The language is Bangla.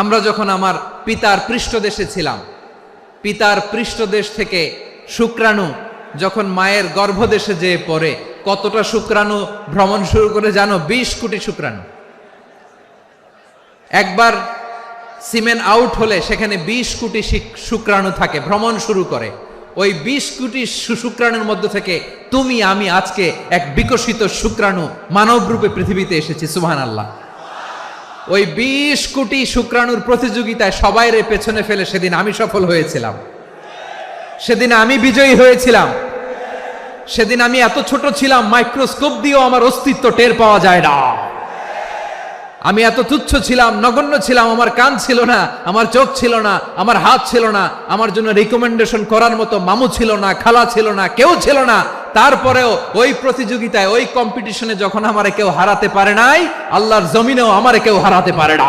আমরা যখন আমার পিতার পৃষ্ঠদেশে ছিলাম, পিতার পৃষ্ঠদেশ থেকে শুক্রাণু যখন মায়ের গর্ভদেশে যেয়ে পড়ে, কতটা শুক্রাণু ভ্রমণ শুরু করে জানো? 20 কোটি শুক্রাণু। একবার সিমেন আউট হলে সেখানে 20 কোটি শুক্রাণু থাকে, ভ্রমণ শুরু করে। ওই 20 কোটি শুক্রাণুর মধ্যে থেকে তুমি আমি আজকে এক বিকশিত শুক্রাণু মানব রূপে পৃথিবীতে এসেছি। সুবহানাল্লাহ। ওই 20 কোটি শুক্রাণুর প্রতিযোগিতায় সবাইরে পেছনে ফেলে সেদিন আমি সফল হয়েছিলাম, সেদিন আমি বিজয়ী হয়েছিলাম। সেদিন আমি এত ছোট ছিলাম, মাইক্রোস্কোপ দিয়েও আমার অস্তিত্ব টের পাওয়া যায় না। আমি এত তুচ্ছ ছিলাম, নগণ্য ছিলাম। আমার কান ছিল না, আমার চোখ ছিল না, আমার হাত ছিল না, আমার জন্য রিকমেন্ডেশন করার মতো মামু ছিল না, খালা ছিল না, কেউ ছিল না। তারপরেও ওই প্রতিযোগিতায়, ওই কম্পিটিশনে যখন আমারে কেউ হারাতে পারে নাই, আল্লাহর জমিনেও আমারে কেউ হারাতে পারে না।